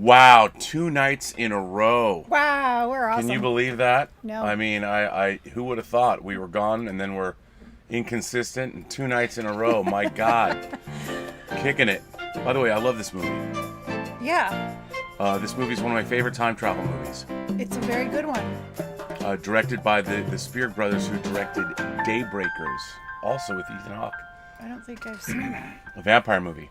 Wow, 2 nights in a row. Wow, we're awesome. Can you believe that? No. I mean, I who would have thought we were gone and then we're inconsistent and 2 nights in a row. My God. Kicking it. By the way, I love this movie. Yeah. This movie is one of my favorite time travel movies. It's a very good one. Directed by the Spierig brothers who directed Daybreakers, also with Ethan Hawke. I don't think I've seen that. A vampire movie.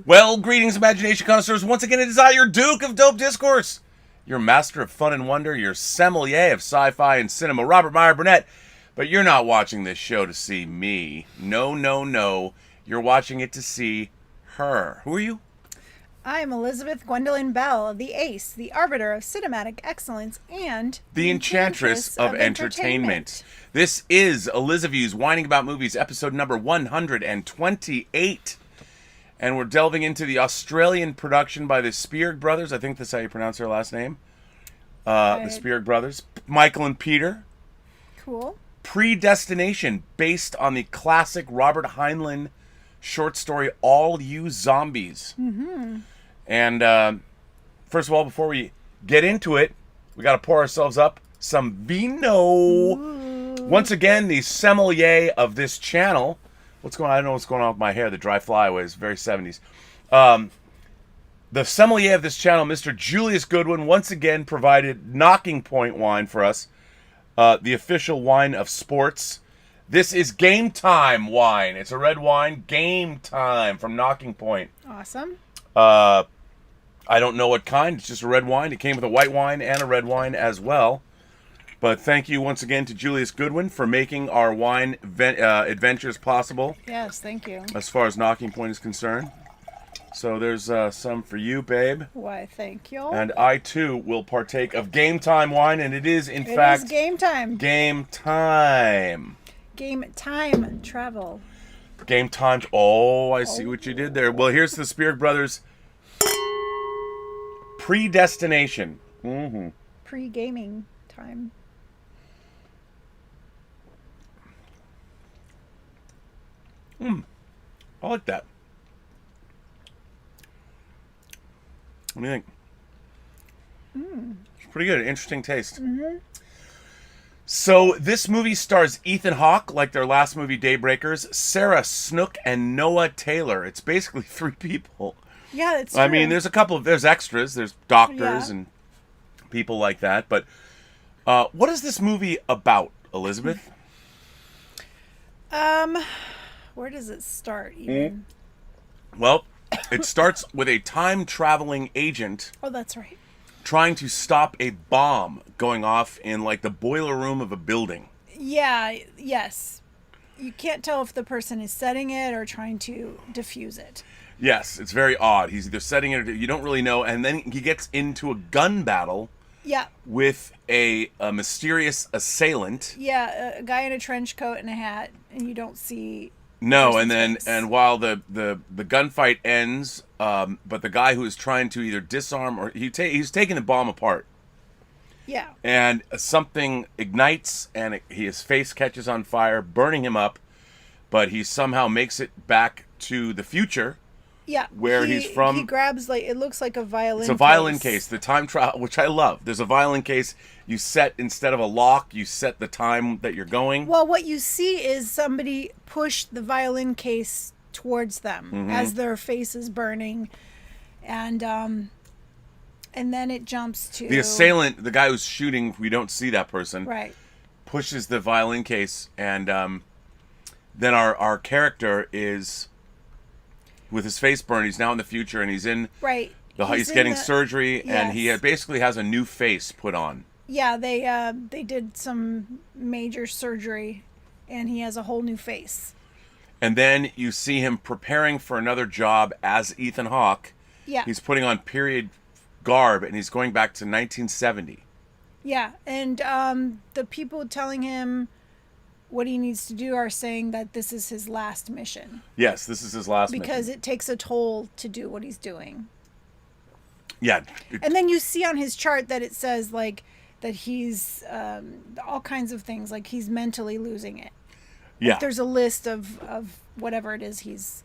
Well, greetings, imagination connoisseurs. Once again, it is I, your Duke of Dope Discourse, your master of fun and wonder, your sommelier of sci-fi and cinema, Robert Meyer Burnett. But you're not watching this show to see me. No, no, no. You're watching it to see her. Who are you? I'm Elizabeth Gwendolyn Bell, the ace, the arbiter of cinematic excellence, and the enchantress of entertainment. This is Elizabeth's Whining About Movies, episode number 128. And we're delving into the Australian production by the Spierig brothers. I think that's how you pronounce their last name. The Spierig brothers. Michael and Peter. Cool. Predestination, based on the classic Robert Heinlein short story, All You Zombies. Mm-hmm. And first of all, before we get into it, we got to pour ourselves up some vino. Ooh. Once again, the sommelier of this channel. What's going on? I don't know what's going on with my hair. The dry flyaway is very 70s. The sommelier of this channel, Mr. Julius Goodwin, once again provided Knocking Point wine for us. The official wine of sports. This is Game Time wine. It's a red wine. Game Time from Knocking Point. Awesome. I don't know what kind. It's just a red wine. It came with a white wine and a red wine as well. But thank you once again to Julius Goodwin for making our wine adventures possible. Yes, thank you. As far as Knocking Point is concerned. So there's some for you, babe. Why, thank you. And I, too, will partake of Game Time wine. And it is, in fact... It is game time. Game time. Game time travel. Game time... Oh, I see what you did there. Well, here's the Spierig brothers... Predestination. Mm-hmm. Pre-gaming time. I like that. What do you think? It's pretty good. Interesting taste. Mm-hmm. So this movie stars Ethan Hawke, like their last movie, Daybreakers, Sarah Snook, and Noah Taylor. It's basically 3 people. Yeah, it's true. I mean, there's extras, there's doctors and people like that. But what is this movie about, Elizabeth? Where does it start even? Well, it starts with a time-traveling agent. Oh, that's right. Trying to stop a bomb going off in, like, the boiler room of a building. Yeah, yes. You can't tell if the person is setting it or trying to defuse it. Yes, it's very odd. He's either setting it or you don't really know. And then he gets into a gun battle. Yeah. With a mysterious assailant. Yeah, a guy in a trench coat and a hat, and you don't see... No, and while the gunfight ends, but the guy who is trying to either disarm or he's taking the bomb apart. Yeah. And something ignites, and his face catches on fire, burning him up. But he somehow makes it back to the future. Yeah. Where he's from. He grabs, like, it looks like a violin case. It's a violin case. The time trial, which I love. There's a violin case. You set, instead of a lock, you set the time that you're going. Well, what you see is somebody push the violin case towards them as their face is burning. And then it jumps to... The assailant, the guy who's shooting, we don't see that person. Right. Pushes the violin case, and then our character is... With his face burned, he's now in the future, and he's in... Right. He's getting surgery, yes. And he basically has a new face put on. Yeah, they did some major surgery, and he has a whole new face. And then you see him preparing for another job as Ethan Hawke. Yeah. He's putting on period garb, and he's going back to 1970. Yeah, and the people telling him what he needs to do are saying that this is his last mission. Yes, this is his last mission. Because it takes a toll to do what he's doing. Yeah. And then you see on his chart that it says, like, that he's all kinds of things, like he's mentally losing it. Yeah. Like there's a list of whatever it is he's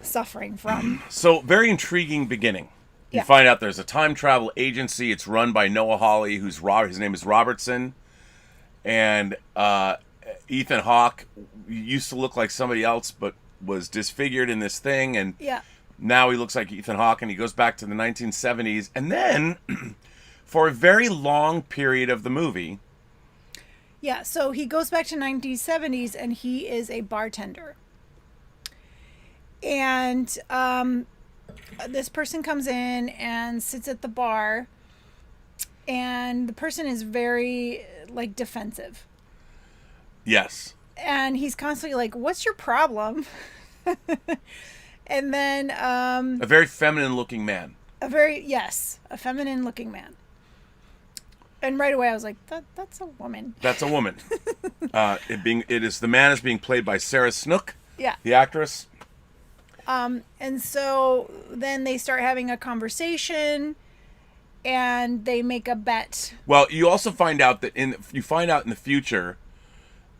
suffering from. So, very intriguing beginning. You find out there's a time travel agency. It's run by Noah Hawley, his name is Robertson. And Ethan Hawke used to look like somebody else, but was disfigured in this thing. And now he looks like Ethan Hawke, and he goes back to the 1970s. And then, for a very long period of the movie... Yeah, so he goes back to 1970s, and he is a bartender. And this person comes in and sits at the bar, and the person is very, like, defensive. Yes. And he's constantly like, what's your problem? And then... a very feminine-looking man. A feminine-looking man. And right away I was like, that's a woman. That's a woman. The man is being played by Sarah Snook, the actress. And so then they start having a conversation, and they make a bet. Well, you also find out that in the future,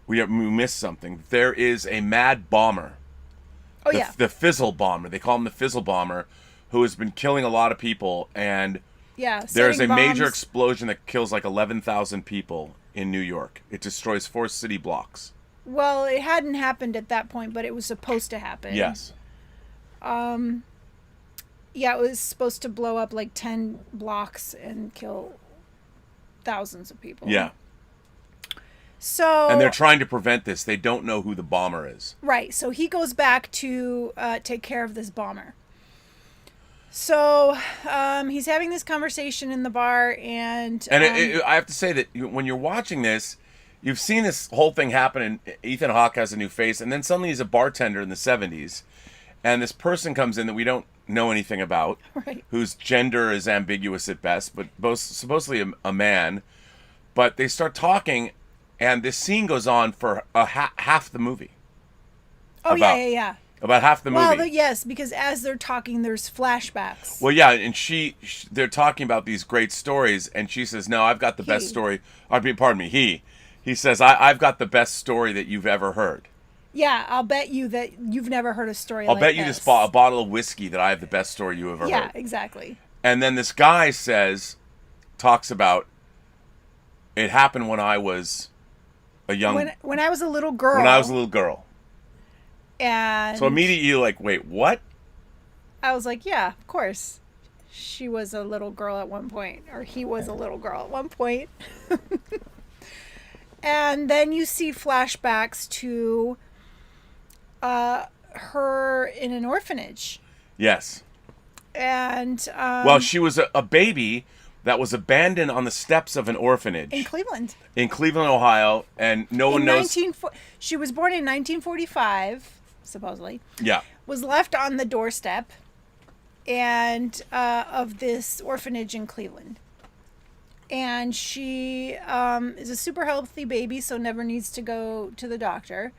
we missed something. There is a mad bomber. Oh, the Fizzle bomber. They call him the Fizzle bomber, who has been killing a lot of people. And there's a major explosion that kills like 11,000 people in New York. It destroys 4 city blocks. Well, it hadn't happened at that point, but it was supposed to happen. Yes. It was supposed to blow up like 10 blocks and kill thousands of people. Yeah. So... And they're trying to prevent this. They don't know who the bomber is. Right. So he goes back to take care of this bomber. So he's having this conversation in the bar, and... I have to say that when you're watching this, you've seen this whole thing happen, and Ethan Hawke has a new face, and then suddenly he's a bartender in the 70s, and this person comes in that we don't know anything about, right, whose gender is ambiguous at best, but supposedly a man. But they start talking, and this scene goes on for half the movie. Oh, yeah. About half the movie. Well, yes, because as they're talking, there's flashbacks. Well, yeah, and they're talking about these great stories, and she says, "No, I've got the best story." Pardon me, he says, "I've got the best story that you've ever heard." Yeah, I'll bet you that you've never heard a story I'll like bet you this. just bought a bottle of whiskey that I have the best story you ever heard. Yeah, exactly. And then this guy talks about, it happened when I was a young... When I was a little girl. When I was a little girl. And... So immediately you're like, wait, what? I was like, yeah, of course. She was a little girl at one point. Or he was a little girl at one point. And then you see flashbacks to her in an orphanage. Yes. And... well, she was a baby that was abandoned on the steps of an orphanage. In Cleveland. In Cleveland, Ohio, and no one knows... She was born in 1945, supposedly. Yeah. Was left on the doorstep and of this orphanage in Cleveland. And she is a super healthy baby, so never needs to go to the doctor.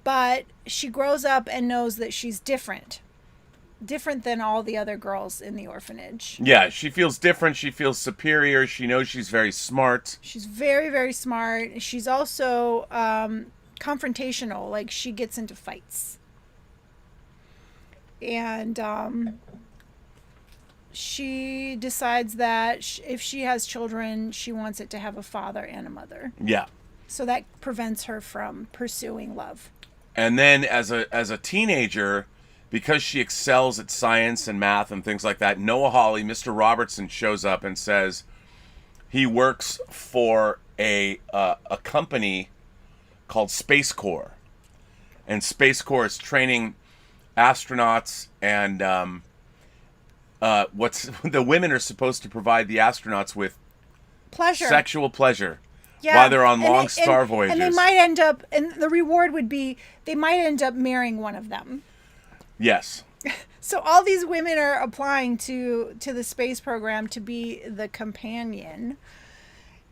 But she grows up and knows that she's different than all the other girls in the orphanage. Yeah, she feels different. She feels superior. She knows she's very smart. She's very, very smart. She's also confrontational. Like, she gets into fights. And she decides that if she has children, she wants it to have a father and a mother. Yeah. So that prevents her from pursuing love. And then as a teenager, because she excels at science and math and things like that, Noah Hawley, Mr. Robertson, shows up and says he works for a company called Space Corps. And Space Corps is training astronauts, and the women are supposed to provide the astronauts with pleasure, sexual pleasure, while they're on long star voyages. And they might end up, and the reward would be they might end up marrying one of them. Yes. So all these women are applying to the space program to be the companion.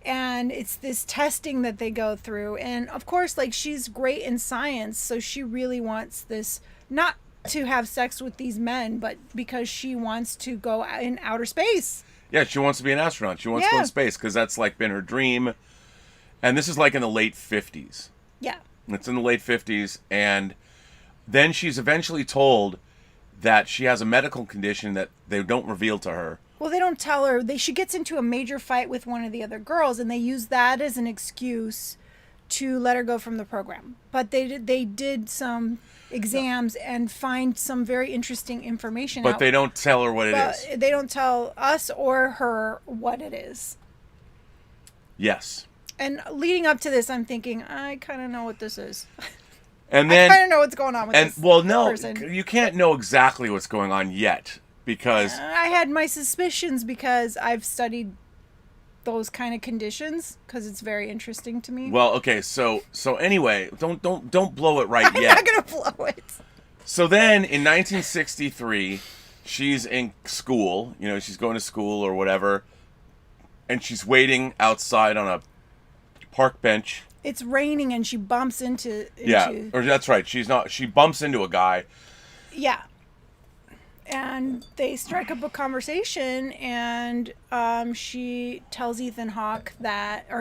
And it's this testing that they go through. And of course, like, she's great in science, so she really wants this, not to have sex with these men, but because she wants to go in outer space. Yeah, she wants to be an astronaut. She wants to go in space because that's like been her dream. And this is like in the late 50s. Yeah. It's in the late 50s. And then she's eventually told that she has a medical condition that they don't reveal to her. Well, they don't tell her. She gets into a major fight with one of the other girls, and they use that as an excuse to let her go from the program. But they did some exams and find some very interesting information But out. they don't tell her what it is. They don't tell us or her what it is. Yes. And leading up to this, I'm thinking, I kind of know what this is. And then, I kind of know what's going on with this person. You can't know exactly what's going on yet because I had my suspicions because I've studied those kind of conditions because it's very interesting to me. well, okay, so anyway, don't blow it right I'm yet. not gonna blow it. So then in 1963, she's in school, she's going to school or whatever, and she's waiting outside on a park bench. It's raining and she bumps into Yeah, or that's right. She bumps into a guy. Yeah. And they strike up a conversation, and she tells Ethan Hawke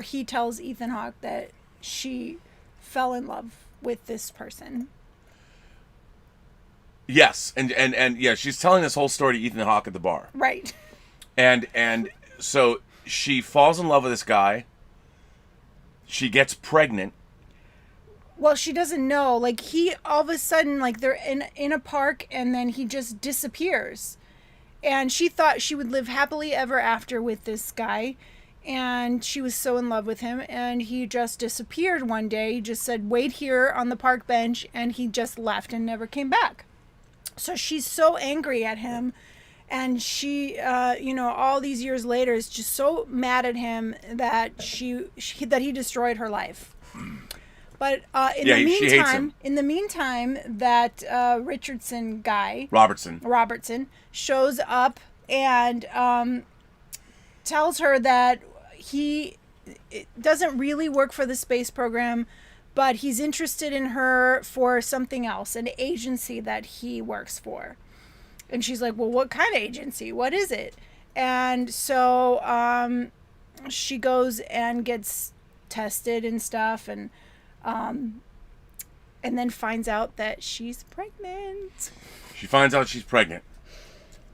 he tells Ethan Hawke that she fell in love with this person. Yes, and yeah, she's telling this whole story to Ethan Hawke at the bar. Right. And so she falls in love with this guy. She gets pregnant. Well, she doesn't know. Like, he, all of a sudden, like, they're in a park, and then he just disappears. And she thought she would live happily ever after with this guy. And she was so in love with him. And he just disappeared one day. He just said, wait here on the park bench. And he just left and never came back. So she's so angry at him. And she, all these years later is just so mad at him that that he destroyed her life. But in the meantime, that Robertson shows up and tells her that he doesn't really work for the space program, but he's interested in her for something else, an agency that he works for. And she's like, well, what kind of agency? What is it? And so she goes and gets tested and stuff, and then finds out that she's pregnant. She finds out she's pregnant.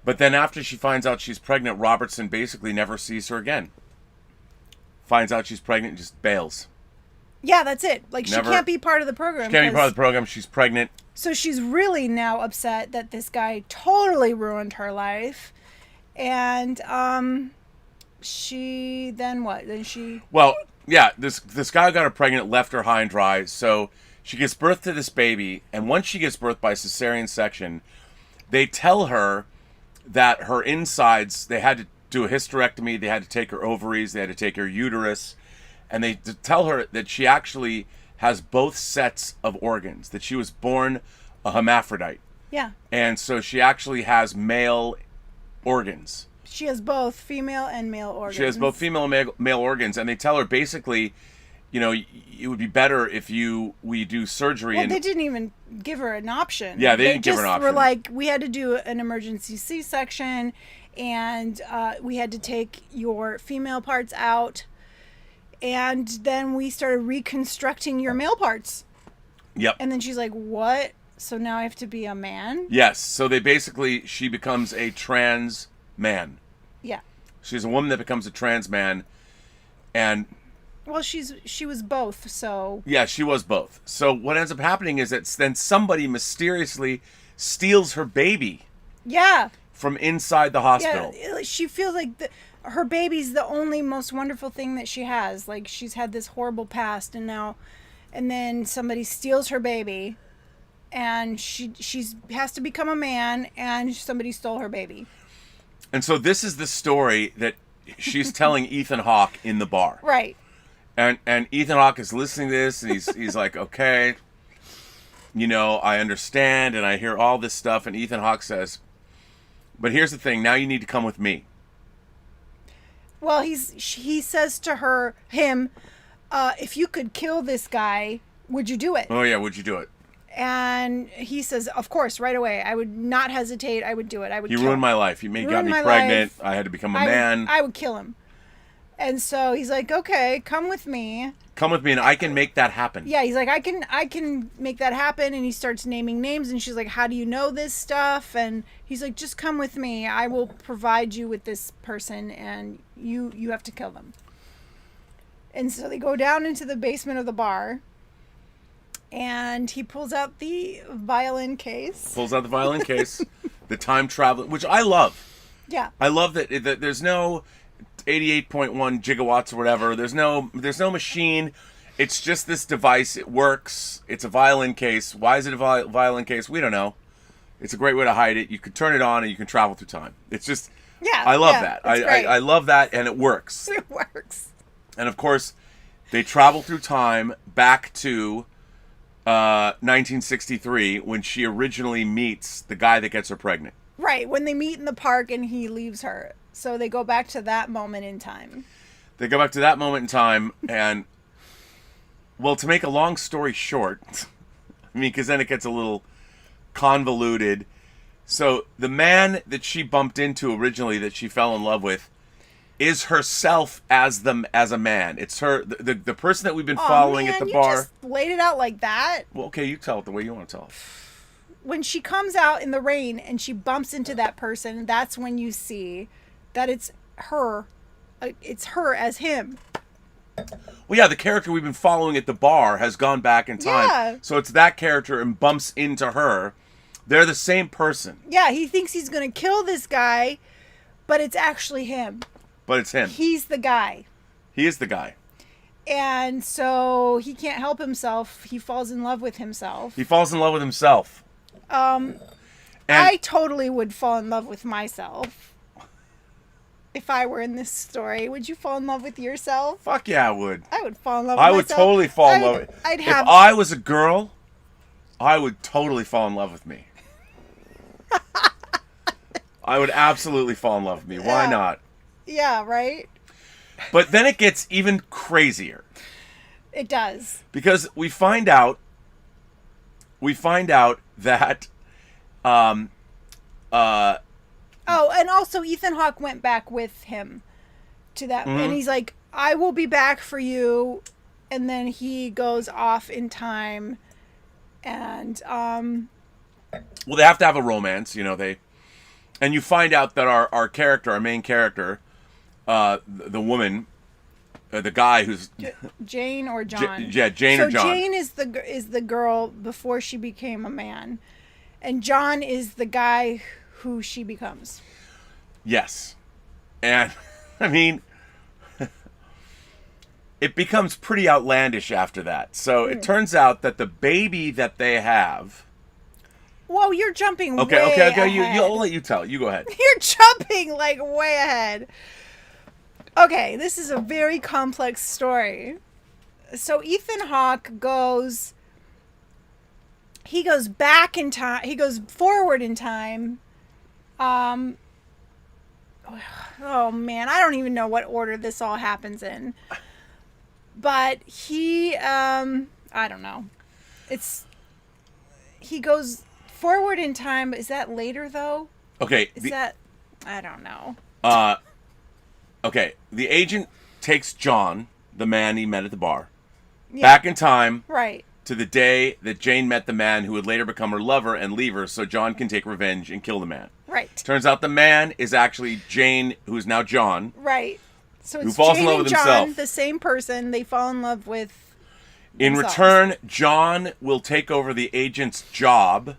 But then after she finds out she's pregnant, Robertson basically never sees her again. Finds out she's pregnant and just bails. Yeah, that's it. Like, she can't be part of the program. She can't be part of the program. She's pregnant. So she's really now upset that this guy totally ruined her life. And she then what? Then she... Well, yeah, this guy got her pregnant, left her high and dry. So she gives birth to this baby. And once she gives birth by cesarean section, they tell her that her insides, they had to do a hysterectomy. They had to take her ovaries. They had to take her uterus. And they tell her that she actually has both sets of organs, that she was born a hermaphrodite. Yeah. And so she actually has male organs. She has both female and male organs. She has both female and male organs. And they tell her basically, it would be better if we do surgery. Well, they didn't even give her an option. Yeah, they didn't give her an option. They just were like, we had to do an emergency C-section, and we had to take your female parts out. And then we started reconstructing your male parts. Yep. And then she's like, what? So now I have to be a man? Yes. So she becomes a trans man. Yeah. She's a woman that becomes a trans man. And... well, she was both, so... yeah, she was both. So what ends up happening is that then somebody mysteriously steals her baby. Yeah. From inside the hospital. Yeah, she feels like... her baby's the only most wonderful thing that she has. Like, she's had this horrible past, and then somebody steals her baby, and she has to become a man, and somebody stole her baby. And so this is the story that she's telling Ethan Hawke in the bar. Right. And Ethan Hawke is listening to this, and he's like, okay, I understand, and I hear all this stuff, and Ethan Hawke says, but here's the thing, now you need to come with me. Well, he says to him, if you could kill this guy, would you do it? Oh, yeah, would you do it? And he says, of course, right away. I would not hesitate. I would do it. He ruined my life. He got me pregnant. I had to become a man. I would kill him. And so he's like, okay, come with me. Come with me and I can make that happen. Yeah, he's like, I can make that happen. And he starts naming names. And she's like, how do you know this stuff? And he's like, just come with me. I will provide you with this person, and you have to kill them. And so they go down into the basement of the bar, and he pulls out the violin case. The time travel, which I love. Yeah. I love that there's no 88.1 gigawatts or whatever. There's no machine. It's just this device. It works. It's a violin case. Why is it a violin case? We don't know. It's a great way to hide it. You can turn it on and you can travel through time. It's just, I love that. I love that, and it works. It works. And of course, they travel through time back to 1963 when she originally meets the guy that gets her pregnant. Right, when they meet in the park and he leaves her. So they go back to that moment in time. And, well, to make a long story short, I mean, because then it gets a little convoluted. So the man that she bumped into originally, that she fell in love with, is herself as a man. It's her, the person that we've been following at the bar. You just laid it out like that. Well, okay, you tell it the way you want to tell it. When she comes out in the rain and she bumps into that person, that's when you see that it's her. It's her as him. Well, yeah, the character we've been following at the bar has gone back in time. Yeah. So it's that character and bumps into her. They're the same person. Yeah, he thinks he's going to kill this guy, but it's actually him. But it's him. He's the guy. He is the guy. And so he can't help himself. He falls in love with himself. I totally would fall in love with myself. If I were in this story, would you fall in love with yourself? Fuck yeah, I would. I would fall in love with myself. I would totally fall in love with If I was a girl, I would totally fall in love with me. I would absolutely fall in love with me. Why not? Yeah, right? But then it gets even crazier. It does. Because we find out that and also Ethan Hawke went back with him to that, and he's like, I will be back for you. And then he goes off in time, and well, they have to have a romance, and you find out that our main character, the woman, the guy who's Jane or John. Jane or John. So Jane is the girl before she became a man, and John is the guy who she becomes. Yes, and I mean, it becomes pretty outlandish after that. So it turns out that the baby that they have. Whoa, you're jumping way Okay. ahead. I'll let you tell. You go ahead. You're jumping like way ahead. Okay, this is a very complex story. So Ethan Hawke goes back in time. He goes forward in time. Oh man, I don't even know what order this all happens in. But he, I don't know. He goes forward in time. Is that later though? Okay. I don't know. Okay. The agent takes John, the man he met at the bar, back in time. Right. To the day that Jane met the man who would later become her lover and leave her, so John can take revenge and kill the man. Right. Turns out the man is actually Jane, who is now John. Right. So it's who falls Jane in love and with John, himself. the same person. They fall in love with In themselves. return, John will take over the agent's job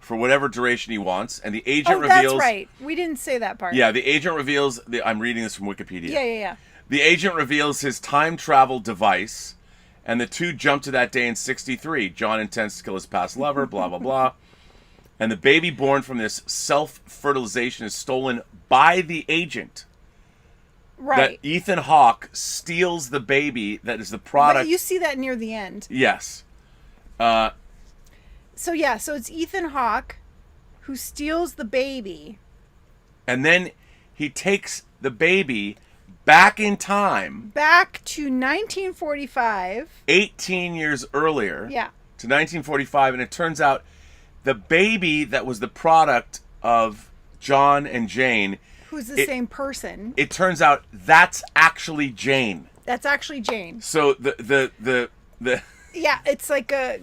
for whatever duration he wants, and the agent reveals... that's right. We didn't say that part. Yeah, the agent reveals... I'm reading this from Wikipedia. Yeah. The agent reveals his time travel device, and the two jump to that day in 63. John intends to kill his past lover, blah, blah, blah. And the baby born from this self-fertilization is stolen by the agent. Right. That Ethan Hawke steals the baby that is the product... But you see that near the end. Yes. So it's Ethan Hawke who steals the baby. And then he takes the baby back in time. Back to 1945. 18 years earlier. Yeah. To 1945. And it turns out the baby that was the product of John and Jane Who's the same person. It turns out that's actually Jane. That's actually Jane. So the Yeah, it's like a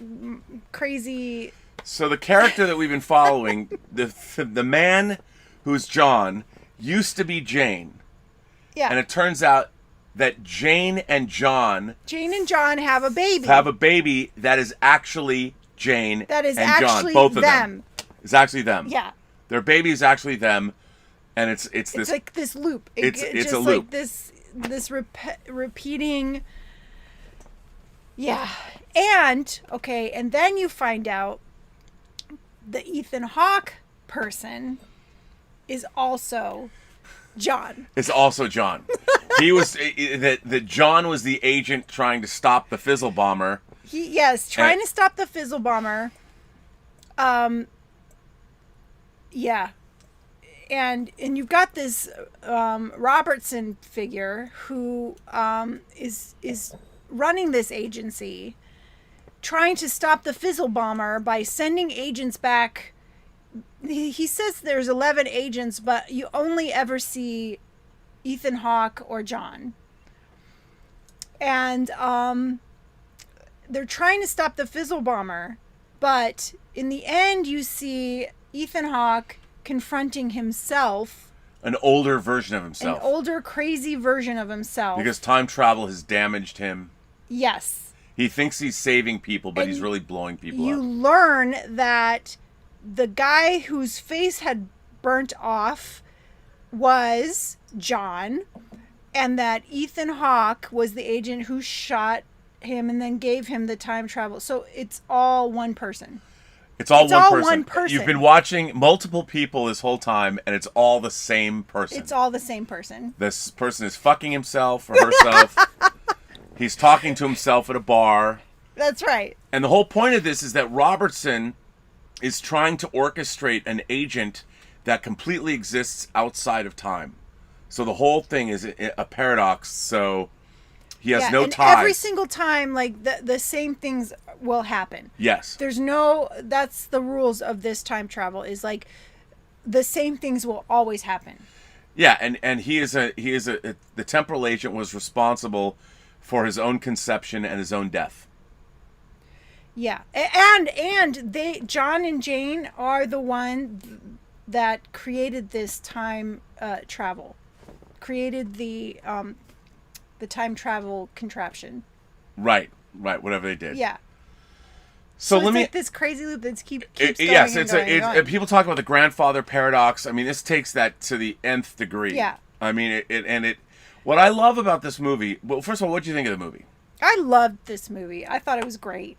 crazy... So the character that we've been following, the man who's John, used to be Jane. Yeah. And it turns out that Jane and John have a baby. Have a baby that is actually Jane that is and actually John. Both of them. It's actually them. Yeah. Their baby is actually them, and it's this. It's like this loop. It's just a loop. Like this repeating. Yeah, and then you find out the Ethan Hawke person is also John. It's also John. He was that John was the agent trying to stop the Fizzle Bomber. Trying to stop the Fizzle Bomber. Yeah. And you've got this Robertson figure who is running this agency, trying to stop the Fizzle Bomber by sending agents back. He says there's 11 agents, but you only ever see Ethan Hawke or John. And they're trying to stop the Fizzle Bomber, but in the end you see Ethan Hawke confronting himself. An older version of himself. An older, crazy version of himself. Because time travel has damaged him. Yes. He thinks he's saving people, but he's really blowing people up. You learn that the guy whose face had burnt off was John, and that Ethan Hawke was the agent who shot him and then gave him the time travel. So it's all one person. It's all one person. You've been watching multiple people this whole time, and it's all the same person. It's all the same person. This person is fucking himself or herself. He's talking to himself at a bar. That's right. And the whole point of this is that Robertson is trying to orchestrate an agent that completely exists outside of time. So the whole thing is a paradox. So he has no ties. Every single time, like the same things will happen. Yes. That's the rules of this time travel, is like the same things will always happen. Yeah, and the temporal agent was responsible for his own conception and his own death. Yeah, and John and Jane are the one that created this time travel, created the time travel contraption. Right, whatever they did. Yeah. So it's let me like this crazy loop that keeps going. Yes, and going and going. People talk about the grandfather paradox. I mean, this takes that to the nth degree. Yeah. I mean, what I love about this movie. Well, first of all, what do you think of the movie? I loved this movie. I thought it was great.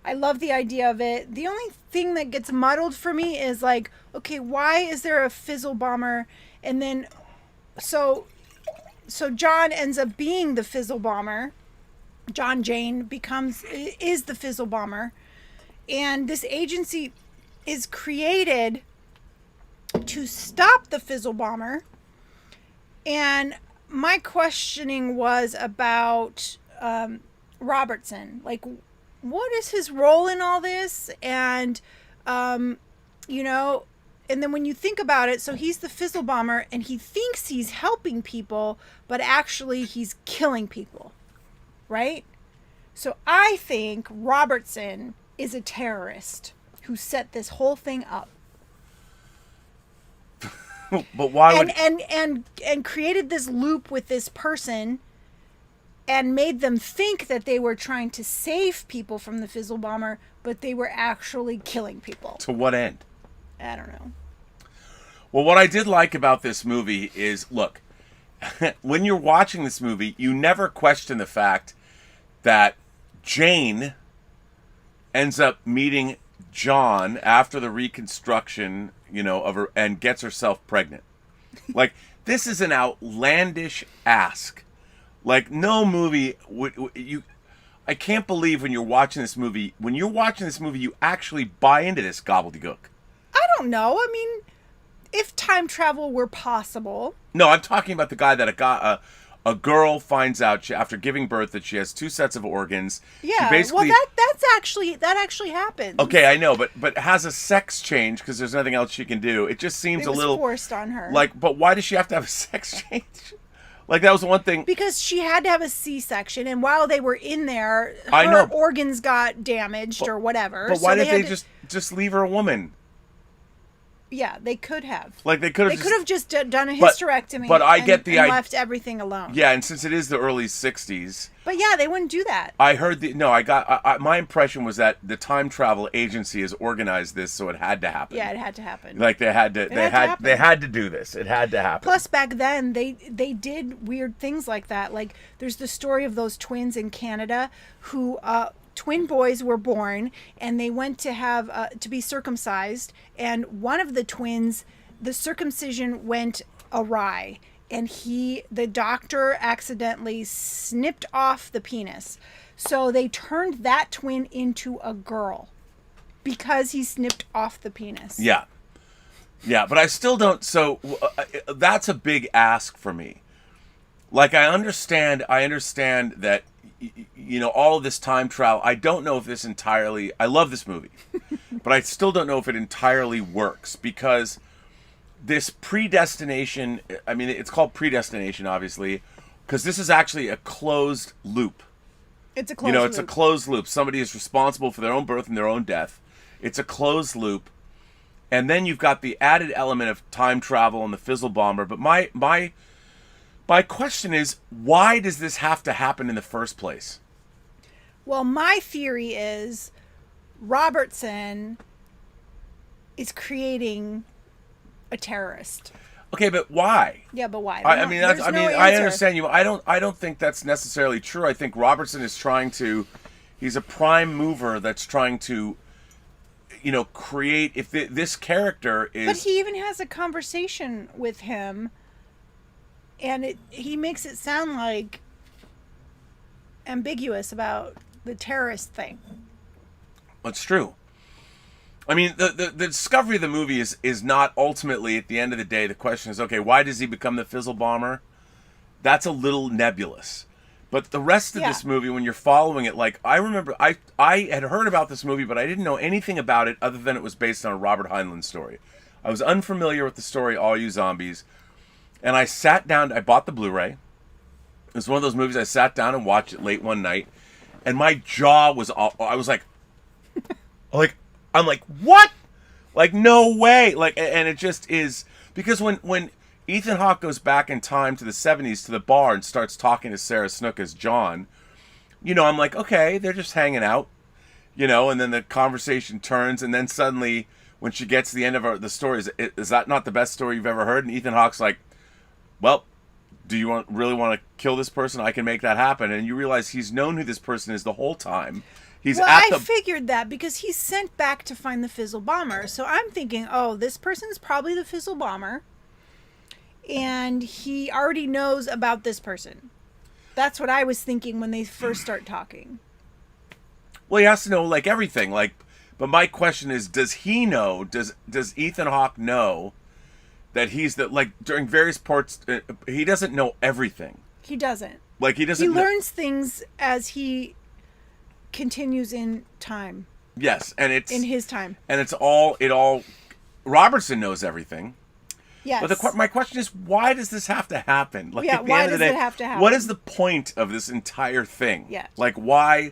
I love the idea of it. The only thing that gets muddled for me is like, okay, why is there a Fizzle Bomber? And then, so John ends up being the Fizzle Bomber. John Jane is the Fizzle Bomber. And this agency is created to stop the Fizzle Bomber. And my questioning was about Robertson. Like, what is his role in all this? And, and then when you think about it, so he's the Fizzle Bomber and he thinks he's helping people, but actually he's killing people, right? So I think Robertson is a terrorist who set this whole thing up. But why would... And created this loop with this person and made them think that they were trying to save people from the Fizzle Bomber, but they were actually killing people. To what end? I don't know. Well, what I did like about this movie is, look, when you're watching this movie, you never question the fact that Jane ends up meeting John after the reconstruction, of her, and gets herself pregnant. Like, this is an outlandish ask. Like, no movie I can't believe when you're watching this movie, you actually buy into this gobbledygook. I don't know. I mean, if time travel were possible. No, I'm talking about the guy that a girl finds out after giving birth that she has 2 sets of organs. Yeah, She basically, well, that actually happens. okay, I know, but has a sex change because there's nothing else she can do. It just seems It a was little forced on her. like. But why does she have to have a sex change? Like that was the one thing. Because she had to have a C-section, and while they were in there, I her know. organs got damaged or whatever. But why so did they had to- just leave her a woman? Yeah, they could have. Like they could They could have just done a But- hysterectomy. but I and, get the and idea. left everything alone. Yeah, and since it is the early '60s. But yeah, they wouldn't do that. I heard my impression was that the time travel agency has organized this, so it had to happen. Yeah, it had to happen. Like they had to they had to do this. It had to happen. Plus, back then they did weird things like that. Like there's the story of those twins in Canada who twin boys were born, and they went to have to be circumcised, and one of the twins, the circumcision went awry, and the doctor accidentally snipped off the penis. So they turned that twin into a girl because he snipped off the penis. Yeah. Yeah, but I still don't. So that's a big ask for me. Like I understand that all of this time travel. I don't know if this entirely. I love this movie, but I still don't know if it entirely works because this predestination. I mean, it's called predestination, obviously, because this is actually a closed loop. It's a closed loop. It's a closed loop. Somebody is responsible for their own birth and their own death. It's a closed loop. And then you've got the added element of time travel and the fizzle bomber. But my question is, why does this have to happen in the first place? Well, my theory is Robertson is creating a terrorist. Okay, but why? Yeah, but why? I There's no I answer. understand you. I don't think that's necessarily true. I think Robertson is he's a prime mover that's trying to create this character is. But he even has a conversation with him, and he makes it sound like ambiguous about the terrorist thing. It's true. I mean, the discovery of the movie is not ultimately, at the end of the day, the question is, okay, why does he become the fizzle bomber? That's a little nebulous. But the rest of this movie, when you're following it, like, I remember, I had heard about this movie, but I didn't know anything about it other than it was based on a Robert Heinlein story. I was unfamiliar with the story, All You Zombies, and I sat down, I bought the Blu-ray. It was one of those movies I sat down and watched it late one night, and my jaw was all, I was like, I'm like, what? Like, no way. Like, and it just is, because when Ethan Hawke goes back in time to the 70s to the bar and starts talking to Sarah Snook as John, I'm like, okay, they're just hanging out, and then the conversation turns, and then suddenly when she gets to the end of the story, is that not the best story you've ever heard? And Ethan Hawke's like, well, do you really want to kill this person? I can make that happen. And you realize he's known who this person is the whole time. I figured that because he's sent back to find the fizzle bomber. So I'm thinking, oh, this person's probably the fizzle bomber. And he already knows about this person. That's what I was thinking when they first start talking. Well, he has to know, like, everything. But my question is, does he know, does Ethan Hawke know that he's during various parts, he doesn't know everything. He doesn't. Like, he doesn't He learns things as he continues in time. Yes, and it's in his time. And it all Robertson knows everything. Yes. But my question is, why does this have to happen? Like, yeah, at the why end does of the day, it have to happen? What is the point of this entire thing? Yeah. Like, why?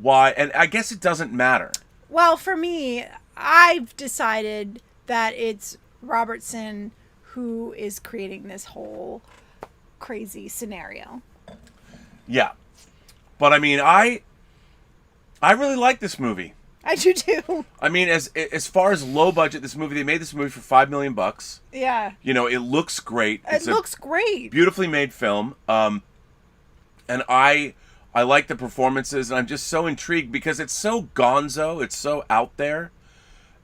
And I guess it doesn't matter. Well, for me, I've decided that it's Robertson who is creating this whole crazy scenario. Yeah. But I mean, I really like this movie. I do too. I mean, as far as low budget, they made this movie for $5 million. Yeah. It looks great. It looks great. Beautifully made film. And I like the performances, and I'm just so intrigued because it's so gonzo, it's so out there,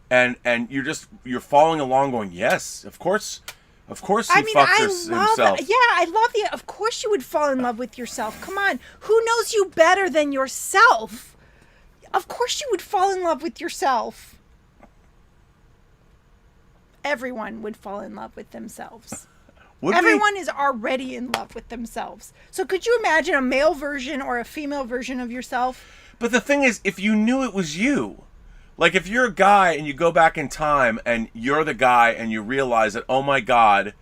and you're following along, going, yes, of course he fucked himself. I love the. Of course, you would fall in love with yourself. Come on, who knows you better than yourself? Of course, you would fall in love with yourself. Everyone would fall in love with themselves. Would Everyone is already in love with themselves. So could you imagine a male version or a female version of yourself? But the thing is, if you knew it was you, like if you're a guy and you go back in time and you're the guy and you realize that, oh my God,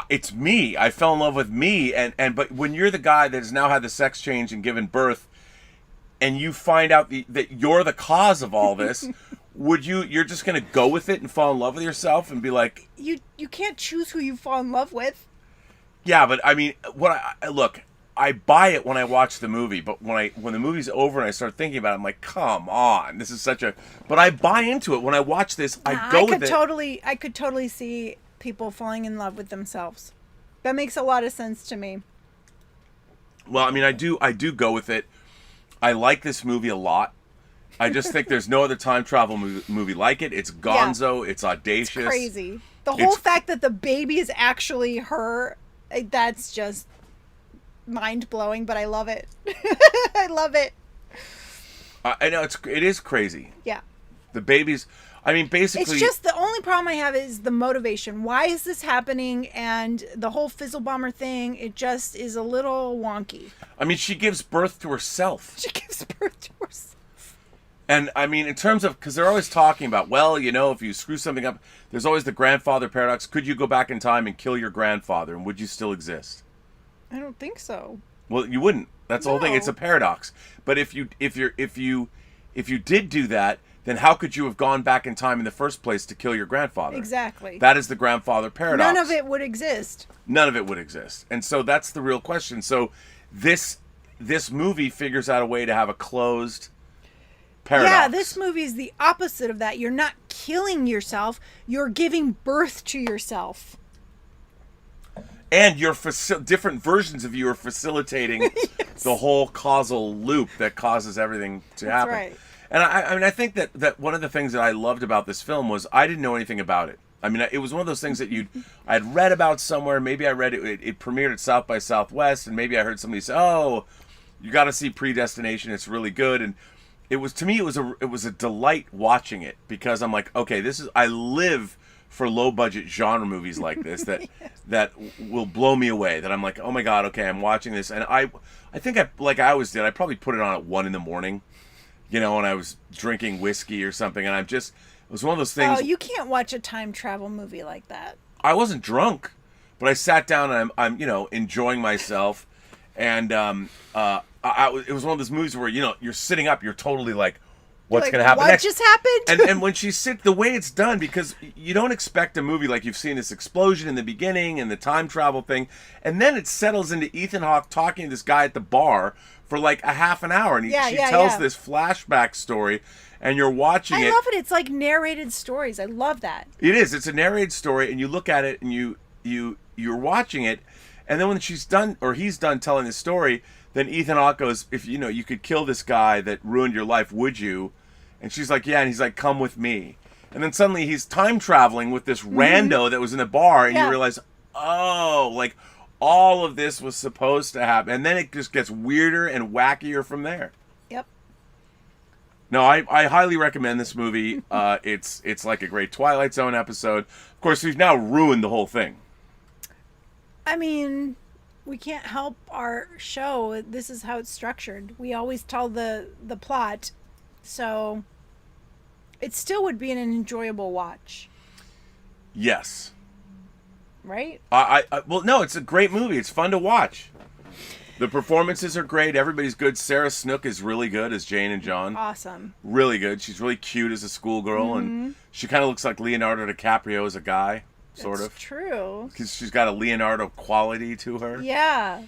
it's me. I fell in love with me. But when you're the guy that has now had the sex change and given birth, and you find out that you're the cause of all this, you're just going to go with it and fall in love with yourself and be like... You can't choose who you fall in love with. Yeah, but I mean, look, I buy it when I watch the movie, but when the movie's over and I start thinking about it, I'm like, come on, this is such a... But I buy into it. When I watch this, I go with it. I could totally see people falling in love with themselves. That makes a lot of sense to me. Well, I mean, I do go with it. I like this movie a lot. I just think there's no other time travel movie like it. It's gonzo. Yeah. It's audacious. It's crazy. The whole fact that the baby is actually her, that's just mind-blowing, but I love it. I love it. I know, it is crazy. Yeah. The baby's... I mean, basically... It's just the only problem I have is the motivation. Why is this happening? And the whole Fizzle Bomber thing, it just is a little wonky. I mean, she gives birth to herself. She gives birth to herself. And, I mean, in terms of... Because they're always talking about, well, you know, if you screw something up, there's always the grandfather paradox. Could you go back in time and kill your grandfather, and would you still exist? I don't think so. Well, you wouldn't. That's the whole thing. It's a paradox. But if you did do that, then how could you have gone back in time in the first place to kill your grandfather? Exactly. That is the grandfather paradox. None of it would exist. None of it would exist. And so that's the real question. So this movie figures out a way to have a closed paradox. Yeah, this movie is the opposite of that. You're not killing yourself. You're giving birth to yourself. And different versions of you are facilitating yes. the whole causal loop that causes everything to happen. That's right. And I mean, I think that one of the things that I loved about this film was I didn't know anything about it. I mean, it was one of those things that I'd read about somewhere. Maybe I read it premiered at South by Southwest, and maybe I heard somebody say, "Oh, you got to see Predestination. It's really good." And it was, to me, it was a delight watching it, because I'm like, okay, I live for low budget genre movies like this that yes. that will blow me away. That I'm like, oh my God, okay, I'm watching this, and I think like I always did. I probably put it on at 1 a.m. You know, when I was drinking whiskey or something, and it was one of those things. Oh, you can't watch a time travel movie like that. I wasn't drunk, but I sat down and I'm enjoying myself, and it was one of those movies where you're sitting up, you're totally like, what's going to happen next? What just happened? And when she the way it's done, because you don't expect a movie like you've seen this explosion in the beginning and the time travel thing, and then it settles into Ethan Hawke talking to this guy at the bar for like a half an hour, and she tells this flashback story, and you're watching it. I love it. It's like narrated stories. I love that. It is. It's a narrated story, and you look at it, and you're watching it, and then when she's done, or he's done telling the story, then Ethan Hawke goes, if you could kill this guy that ruined your life, would you? And she's like, yeah, and he's like, come with me. And then suddenly he's time traveling with this rando that was in the bar, and you realize, oh, like, all of this was supposed to happen. And then it just gets weirder and wackier from there. Yep. No, I highly recommend this movie. It's like a great Twilight Zone episode. Of course, we've now ruined the whole thing. I mean, we can't help our show. This is how it's structured. We always tell the plot. So it still would be an enjoyable watch. Yes. Right? Well, no, it's a great movie. It's fun to watch. The performances are great. Everybody's good. Sarah Snook is really good as Jane and John. Awesome. Really good. She's really cute as a schoolgirl, and she kind of looks like Leonardo DiCaprio as a guy, sort of. That's true. Because she's got a Leonardo quality to her. Yeah.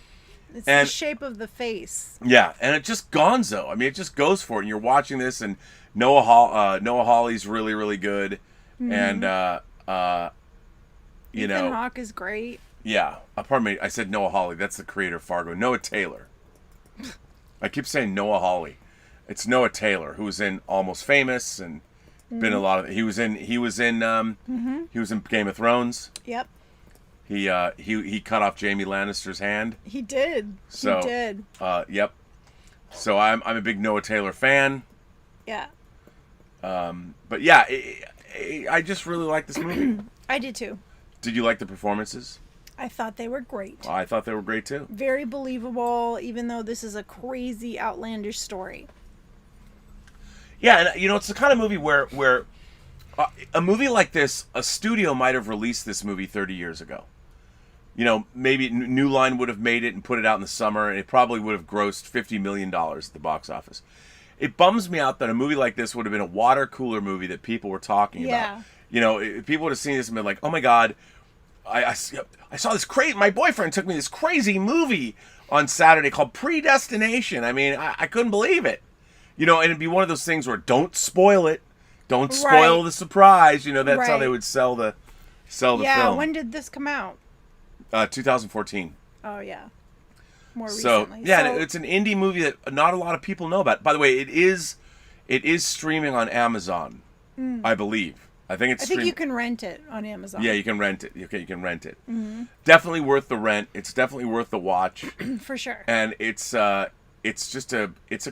It's the shape of the face. Yeah, and it just gonzo. I mean, it just goes for it. And you're watching this, and Noah Hawley's really, really good. And, Ethan Hawke is great. Yeah. Pardon me, I said Noah Hawley. That's the creator of Fargo. Noah Taylor. I keep saying Noah Hawley. It's Noah Taylor, who was in Almost Famous and been a lot of... He was in Game of Thrones. Yep. He cut off Jaime Lannister's hand. He did. So, he did. Yep. So I'm a big Noah Taylor fan. Yeah. But yeah, I just really like this movie. I did too. Did you like the performances? I thought they were great. I thought they were great too. Very believable, even though this is a crazy, outlandish story. Yeah, and it's the kind of movie where a movie like this, a studio might have released this movie 30 years ago. Maybe New Line would have made it and put it out in the summer, and it probably would have grossed $50 million at the box office. It bums me out that a movie like this would have been a water cooler movie that people were talking about. People would have seen this and been like, oh my God, I saw this crazy, my boyfriend took me to this crazy movie on Saturday called Predestination. I mean, I couldn't believe it. And it'd be one of those things where don't spoil it. Don't spoil the surprise. That's how they would sell the film. Yeah, when did this come out? 2014. Oh, yeah. More recently. It's an indie movie that not a lot of people know about. By the way, it is streaming on Amazon, I believe. I think you can rent it on Amazon. Yeah, you can rent it. Okay, you can rent it. Mm-hmm. Definitely worth the rent. It's definitely worth the watch. For sure. And it's a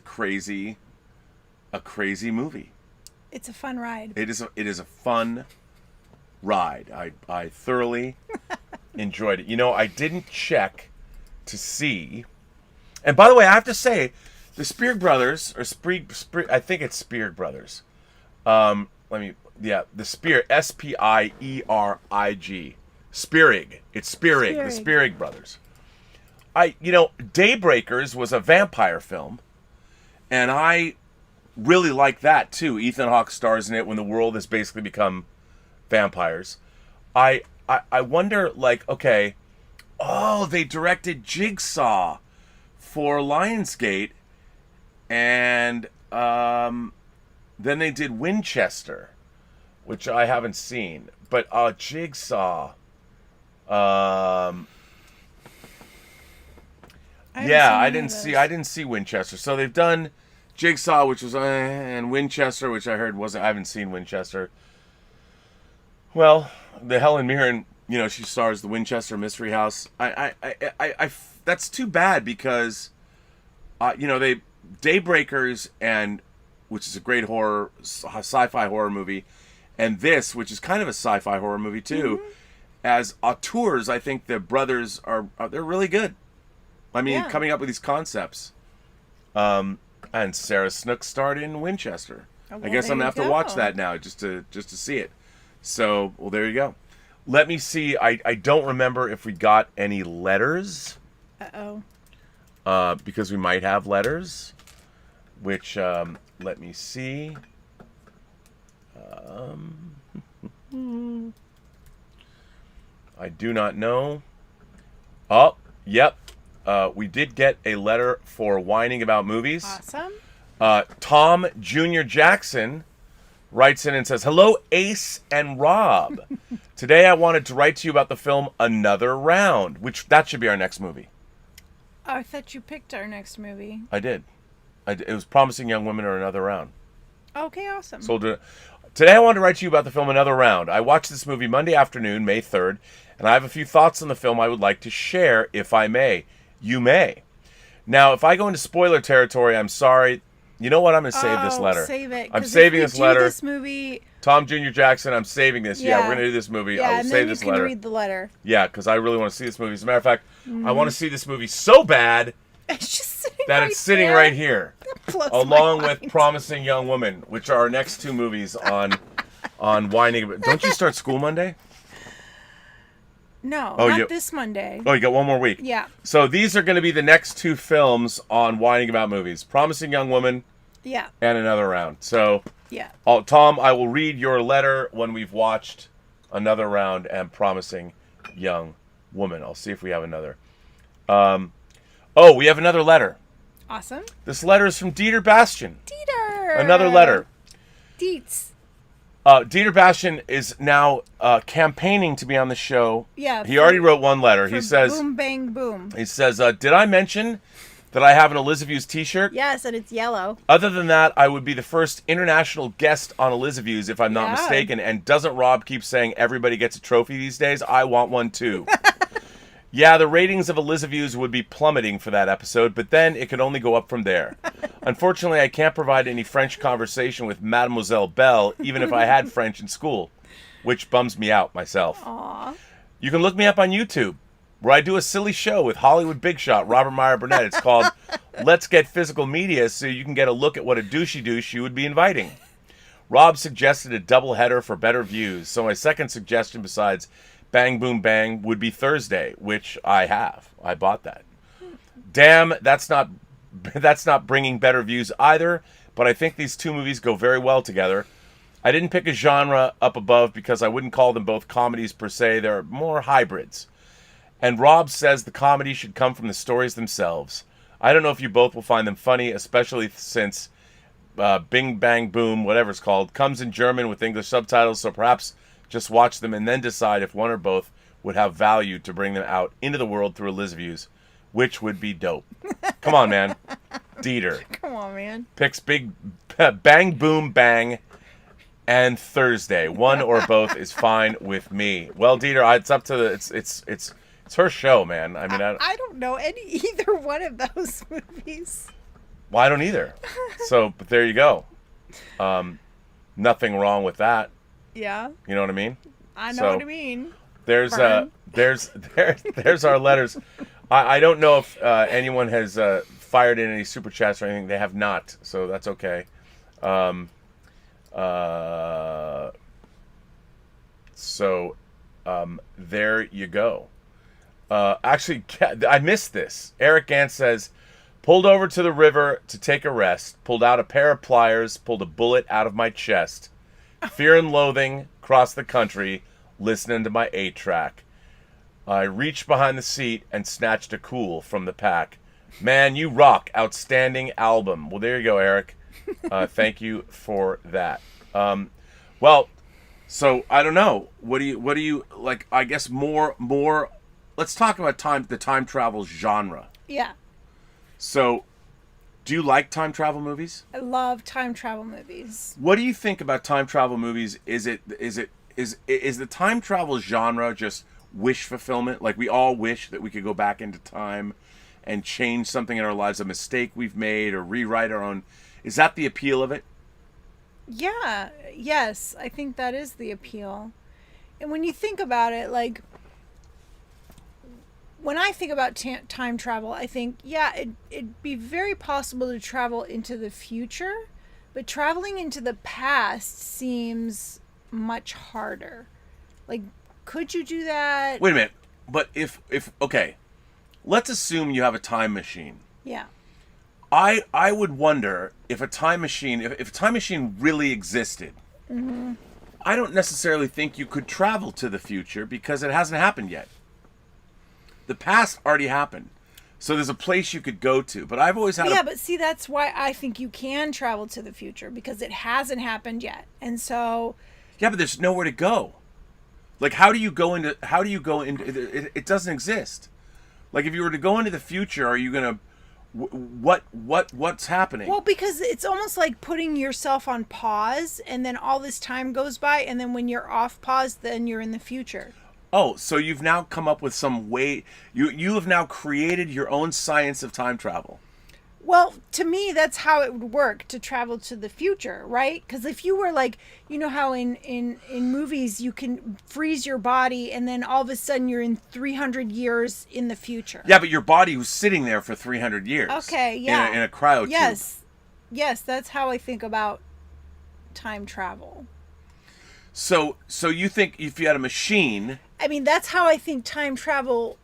crazy movie. It's a fun ride. It is a fun ride. I thoroughly enjoyed it. I didn't check to see. And by the way, I have to say, the Spierig brothers, or Spierig, I think it's Spierig brothers. The Spierig, Spierig. Spierig. It's Spierig, the Spierig brothers. Daybreakers was a vampire film, and I really like that too. Ethan Hawke stars in it when the world has basically become vampires. I wonder, okay, they directed Jigsaw for Lionsgate, and then they did Winchester, which I haven't seen. But Jigsaw, I didn't see Winchester. So they've done Jigsaw, which was and Winchester, which I heard wasn't. I haven't seen Winchester. Well, the Helen Mirren, she stars the Winchester Mystery House. I that's too bad because, they Daybreakers which is a great sci-fi horror movie, and this, which is kind of a sci-fi horror movie too. Mm-hmm. As auteurs, I think the brothers they're really good. I mean, coming up with these concepts. And Sarah Snook starred in Winchester. Oh, well, I guess I'm gonna have to watch that now just to see it. So, well, there you go. Let me see. I don't remember if we got any letters. Because we might have letters. Which, let me see. I do not know. Oh, yep. We did get a letter for whining about movies. Awesome. Tom Jr. Jackson writes in and says, "Hello, Ace and Rob. Today I wanted to write to you about the film Another Round," which that should be our next movie. Oh, I thought you picked our next movie. I did. It was Promising Young Women or Another Round. Okay, awesome. So today I wanted to write to you about the film Another Round. I watched this movie Monday afternoon, May 3rd, and I have a few thoughts on the film I would like to share, if I may. You may. Now, if I go into spoiler territory, I'm sorry. You know what? I'm going to save this letter. Save it. I'm saving this letter. This movie. Tom Jr. Jackson, I'm saving this. Yeah, we're going to do this movie. I will save this letter. Yeah, and then you can read the letter. Yeah, because I really want to see this movie. As a matter of fact, I want to see this movie so bad it's just sitting it's sitting right here, along with Promising Young Woman, which are our next two movies on WINEning. Don't you start school Monday? No, not this Monday. Oh, you got one more week. Yeah. So these are going to be the next two films on WINEning About Movies. Promising Young Woman. Yeah. And Another Round. So, yeah. Tom, I will read your letter when we've watched Another Round and Promising Young Woman. I'll see if we have another. We have another letter. Awesome. This letter is from Dieter Bastian. Dieter! Another letter. Dietz. Dieter Bastian is now campaigning to be on the show. Yeah. He already wrote one letter. He says, "Boom, bang, boom." He says, "Did I mention that I have an Elizabeth's t-shirt?" Yes, and it's yellow. "Other than that, I would be the first international guest on Elizabeth's if I'm not mistaken. And doesn't Rob keep saying everybody gets a trophy these days? I want one too." Yeah, the ratings of Elizabeth's would be plummeting for that episode, but then it could only go up from there. Unfortunately, I can't provide any French conversation with Mademoiselle Belle, even if I had French in school, which bums me out myself. Aww. You can look me up on YouTube. where I do a silly show with Hollywood big shot Robert Meyer Burnett. It's called Let's Get Physical Media, so you can get a look at what a douche you would be inviting. Rob suggested a doubleheader for better views, so my second suggestion besides Bang Boom Bang would be Thursday, which I have. I bought that. Damn, that's not bringing better views either, but I think these two movies go very well together. I didn't pick a genre up above because I wouldn't call them both comedies per se. They're more hybrids. And Rob says the comedy should come from the stories themselves. I don't know if you both will find them funny, especially since Bing Bang Boom, whatever it's called, comes in German with English subtitles, so perhaps just watch them and then decide if one or both would have value to bring them out into the world through Elizabeth, which would be dope. Come on, man. Dieter. Come on, man. Picks Bang Boom Bang and Thursday. One or both is fine with me. Well, Dieter, it's up to it's her show, man. I mean, I don't know either one of those movies. Well, I don't either. So, but there you go. Nothing wrong with that. Yeah. You know what I mean? I know what I mean. There's our letters. I don't know if anyone has fired in any super chats or anything. They have not, so that's okay. There you go. Actually, I missed this. Eric Gant says, pulled over to the river to take a rest, pulled out a pair of pliers, pulled a bullet out of my chest. Fear and loathing, cross the country, listening to my 8-track. I reached behind the seat and snatched a cool from the pack. Man, you rock. Outstanding album. Well, there you go, Eric. Thank you for that. Well, so I don't know. What do you like? I guess more. Let's talk about the time travel genre. Yeah. So, do you like time travel movies? I love time travel movies. What do you think about time travel movies? Is the time travel genre just wish fulfillment? Like we all wish that we could go back into time and change something in our lives, a mistake we've made, or rewrite our own. Is that the appeal of it? Yeah. Yes, I think that is the appeal. And when you think about it, like, when I think about time travel, I think, yeah, it'd be very possible to travel into the future, but traveling into the past seems much harder. Like, could you do that? Wait a minute. But if okay, let's assume you have a time machine. Yeah. I would wonder if a time machine, if a time machine really existed, I don't necessarily think you could travel to the future because it hasn't happened yet. The past already happened. So there's a place you could go to. But I've always had but see, that's why I think you can travel to the future, because it hasn't happened yet. And so... Yeah, but there's nowhere to go. Like, how do you go into... It doesn't exist. Like, if you were to go into the future, are you going to... What's happening? Well, because it's almost like putting yourself on pause, and then all this time goes by, and then when you're off pause, then you're in the future. Oh, so you've now come up with some way... You have now created your own science of time travel. Well, to me, that's how it would work to travel to the future, right? Because if you were like, you know how in movies you can freeze your body and then all of a sudden you're in 300 years in the future. Yeah, but your body was sitting there for 300 years. Okay, yeah. In a cryotube. Yes, that's how I think about time travel. So you think if you had a machine... I mean, that's how I think time travel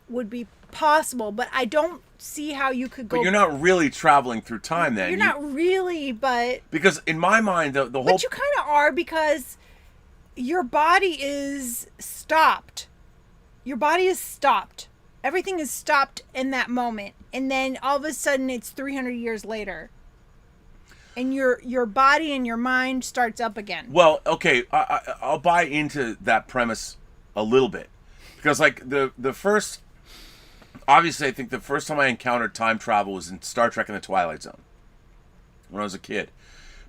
would be possible, but I don't see how you could go... But you're not really traveling through time then. You're not really, but... Because in my mind, the whole... But you kind of are, because your body is stopped. Your body is stopped. Everything is stopped in that moment. And then all of a sudden it's 300 years later. And your body and your mind starts up again. Well, okay, I'll buy into that premise a little bit. Because, like, the first... Obviously, I think the first time I encountered time travel was in Star Trek and the Twilight Zone when I was a kid.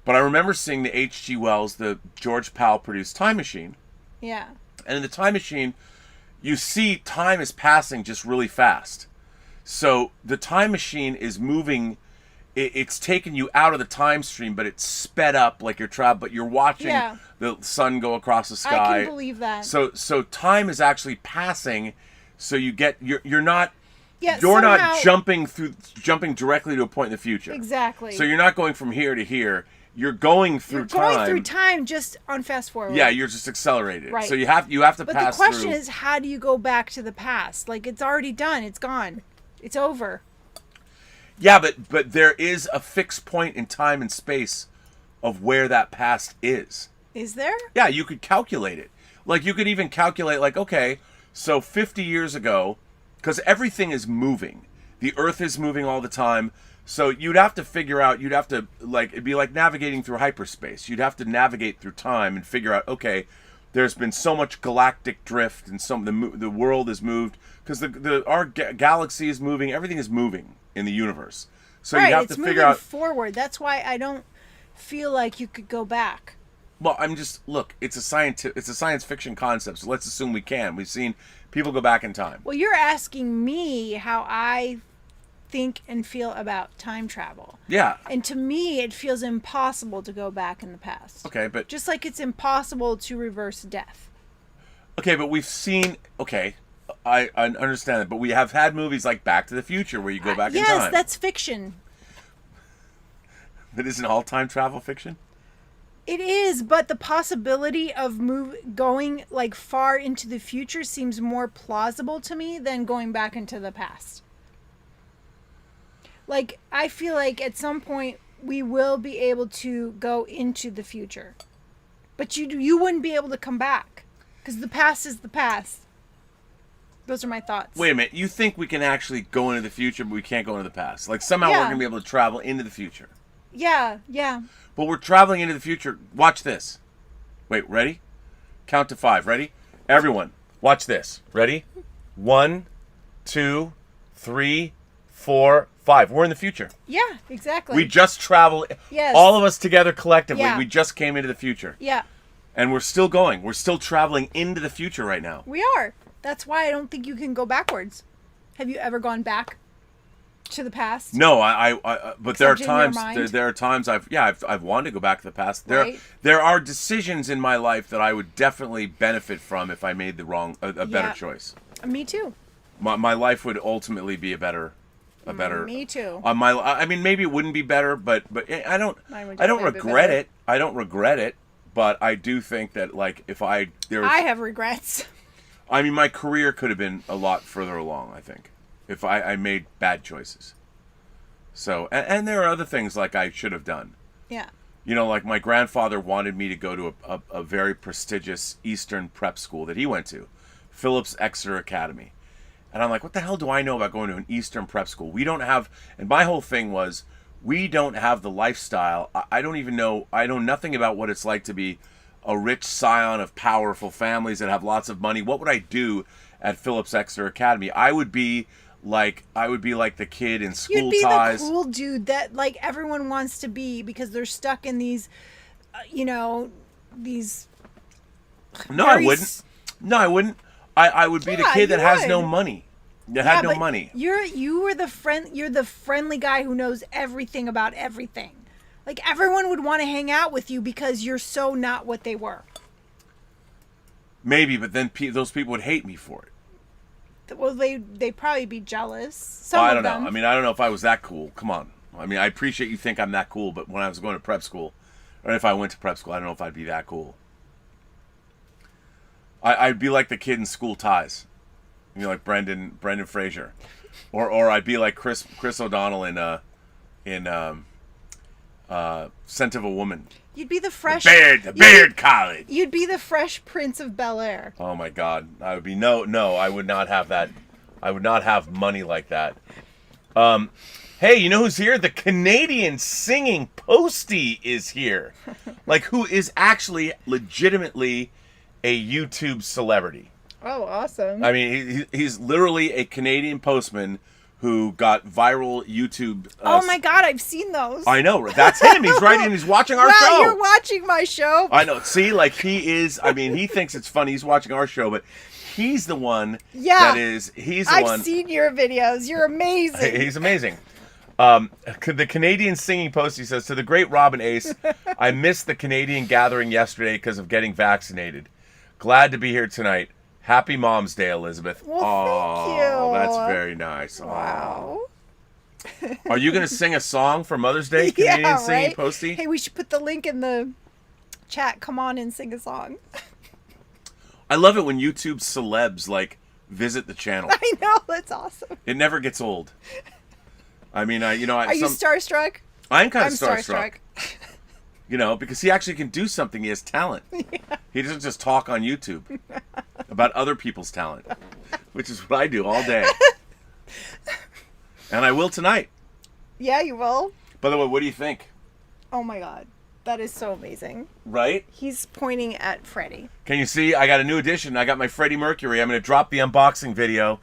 But I remember seeing the H.G. Wells, the George Powell produced Time Machine. Yeah. And in the Time Machine, you see time is passing just really fast. So the Time Machine is moving... It's taking you out of the time stream, but it's sped up like you're traveling. But you're watching the sun go across the sky. I can believe that. So time is actually passing. So you're not Yeah, you're somehow, not jumping directly to a point in the future. Exactly. So you're not going from here to here. You're going through time. You're going through time just on fast forward. Yeah, you're just accelerated. Right. So you have to pass through. But the question is, how do you go back to the past? Like, it's already done. It's gone. It's over. Yeah, but there is a fixed point in time and space of where that past is. Is there? Yeah, you could calculate it. Like, you could even calculate, like, okay, so 50 years ago, because everything is moving. The Earth is moving all the time. So you'd have to figure out, it'd be like navigating through hyperspace. You'd have to navigate through time and figure out, okay, there's been so much galactic drift and the world has moved because our galaxy is moving. Everything is moving in the universe. So right, you have to figure out forward. That's why I don't feel like you could go back. Well, it's a science fiction concept. So let's assume we can. We've seen people go back in time. Well, you're asking me how I think and feel about time travel. Yeah. And to me, it feels impossible to go back in the past. Okay, but just like it's impossible to reverse death. Okay, but we've seen. Okay, I understand that, but we have had movies like Back to the Future where you go back in time. Yes, that's fiction. But isn't all time travel fiction? It is, but the possibility of going like far into the future seems more plausible to me than going back into the past. Like, I feel like at some point we will be able to go into the future. But you wouldn't be able to come back. Because the past is the past. Those are my thoughts. Wait a minute. You think we can actually go into the future, but we can't go into the past? Like, somehow we're going to be able to travel into the future. Yeah. But we're traveling into the future. Watch this. Wait, ready? Count to 5. Ready? Everyone, watch this. Ready? 1, 2, 3, 4, 5. We're in the future. Yeah, exactly. We just traveled. Yes. All of us together collectively. Yeah. We just came into the future. Yeah. And we're still going. We're still traveling into the future right now. We are. That's why I don't think you can go backwards. Have you ever gone back to the past? No, but there are times. Mind? There are times I've wanted to go back to the past. Right. There are decisions in my life that I would definitely benefit from if I made a better choice. Me too. My life would ultimately be a better. Me too. I mean, maybe it wouldn't be better, but I don't regret it. I don't regret it, but I do think that, like, I have regrets. I mean, my career could have been a lot further along, I think, if I made bad choices. So, and there are other things like I should have done. Yeah. You know, like my grandfather wanted me to go to a very prestigious Eastern prep school that he went to, Phillips Exeter Academy. And I'm like, what the hell do I know about going to an Eastern prep school? We don't have, and my whole thing was, we don't have the lifestyle. I don't even know, I know nothing about what it's like to be a rich scion of powerful families that have lots of money. What would I do at Phillips Exeter Academy? I would be like the kid in School You'd be Ties. the cool dude that, like, everyone wants to be because they're stuck in these, these. No, I wouldn't. No, I wouldn't. I would be the kid that has no money. That had no money. You're the friendly guy who knows everything about everything. Like, everyone would want to hang out with you because you're so not what they were. Maybe, but then those people would hate me for it. Well, they'd probably be jealous. I don't know. I mean, I don't know if I was that cool. Come on. I mean, I appreciate you think I'm that cool, but when I was going to prep school, or if I went to prep school, I don't know if I'd be that cool. I'd be like the kid in School Ties. You know, like Brendan Fraser. Or I'd be like Chris O'Donnell in Scent of a Woman. You'd be the fresh... The Beard College. You'd be the Fresh Prince of Bel-Air. Oh, my God. I would be... No, I would not have that. I would not have money like that. Hey, you know who's here? The Canadian singing Posty is here. Like, who is actually legitimately a YouTube celebrity. Oh, awesome. I mean, he's literally a Canadian postman who got viral YouTube. Oh my God, I've seen those. I know. That's him. He's right in. He's watching our show. You're watching my show. I know. See, like, he is. I mean, he thinks it's funny. He's watching our show, but he's the one. Yeah. That is. He's the one. I've seen your videos. You're amazing. He's amazing. The Canadian singing Posty says, to the great Rob and Ace, I missed the Canadian gathering yesterday because of getting vaccinated. Glad to be here tonight. Happy Mom's Day, Elizabeth. Well, thank Oh, you. that's very nice. Wow. Aw. Are you going to sing a song for Mother's Day? Canadian Yeah, Singing right? Posty? Hey, we should put the link in the chat. Come on and sing a song. I love it when YouTube celebs, like, visit the channel. I know, that's awesome. It never gets old. I mean, Are you starstruck? I'm kind I'm of starstruck. You know, because he actually can do something. He has talent. Yeah. He doesn't just talk on YouTube about other people's talent, which is what I do all day. And I will tonight. Yeah, you will. By the way, what do you think? Oh my God. That is so amazing. Right? He's pointing at Freddie. Can you see? I got a new addition. I got my Freddie Mercury. I'm going to drop the unboxing video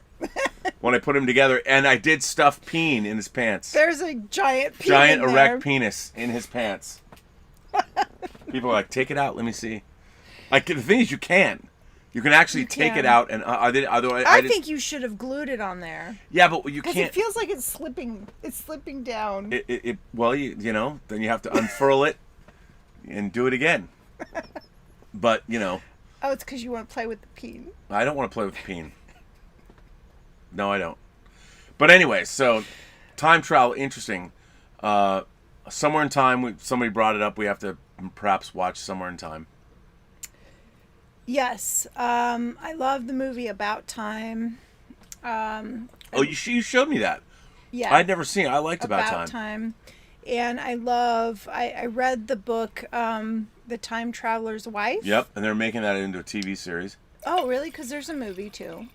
when I put him together. And I did stuff peen in his pants. There's a giant penis. Giant erect penis in his pants. People are like, take it out. Let me see. Like, the thing is, you can. You can actually take it out. And I think you should have glued it on there. Yeah, but you can't. It feels like it's slipping. It's slipping down. Well, you know, then you have to unfurl it and do it again. But, you know. Oh, it's because you want to play with the peen. I don't want to play with the peen. No, I don't. But anyway, so time travel, interesting. Somewhere in Time, somebody brought it up. We have to perhaps watch Somewhere in Time. Yes. I love the movie About Time. You showed me that. Yeah. I'd never seen it. I liked About Time. And I read the book, The Time Traveler's Wife. Yep, and they're making that into a TV series. Oh, really? Because there's a movie, too.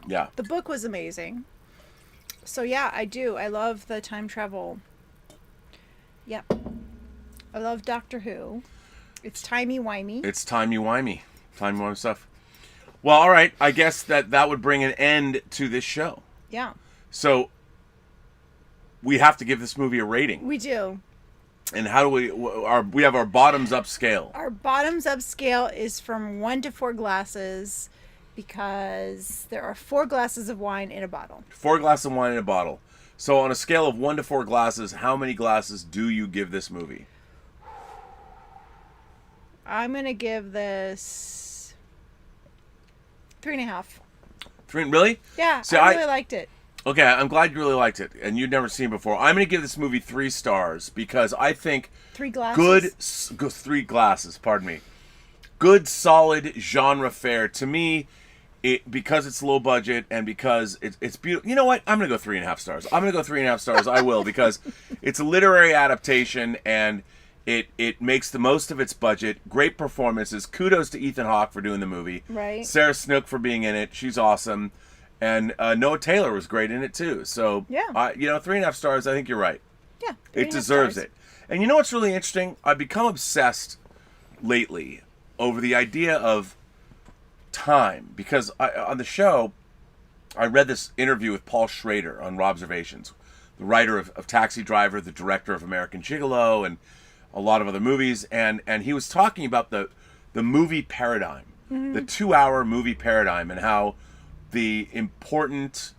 Yeah. The book was amazing. So, yeah, I do. I love the time travel. Yep. I love Doctor Who. It's timey-wimey. It's timey-wimey. Timey-wimey stuff. Well, all right. I guess that would bring an end to this show. Yeah. So, we have to give this movie a rating. We do. And how do we have our bottoms-up scale. Our bottoms-up scale is from 1 to 4 glasses because there are 4 glasses of wine in a bottle. 4 glasses of wine in a bottle. So on a scale of 1 to 4 glasses, how many glasses do you give this movie? I'm going to give this 3.5. Really? Yeah, see, I really liked it. Okay, I'm glad you really liked it, and you'd never seen it before. I'm going to give this movie 3 stars because I think 3 glasses? Good 3 glasses, pardon me. Good, solid genre fare. To me, because it's low budget and because it's beautiful. You know what? I'm going to go 3.5 stars. I'm going to go 3.5 stars. I will, because it's a literary adaptation and it makes the most of its budget. Great performances. Kudos to Ethan Hawke for doing the movie. Right. Sarah Snook for being in it. She's awesome. And Noah Taylor was great in it too. So, yeah. 3.5 stars, I think you're right. Yeah. It deserves it. And you know what's really interesting? I've become obsessed lately over the idea of time, because on the show, I read this interview with Paul Schrader on Robservations, the writer of Taxi Driver, the director of American Gigolo, and a lot of other movies, and he was talking about the movie paradigm, the 2-hour movie paradigm, and how the important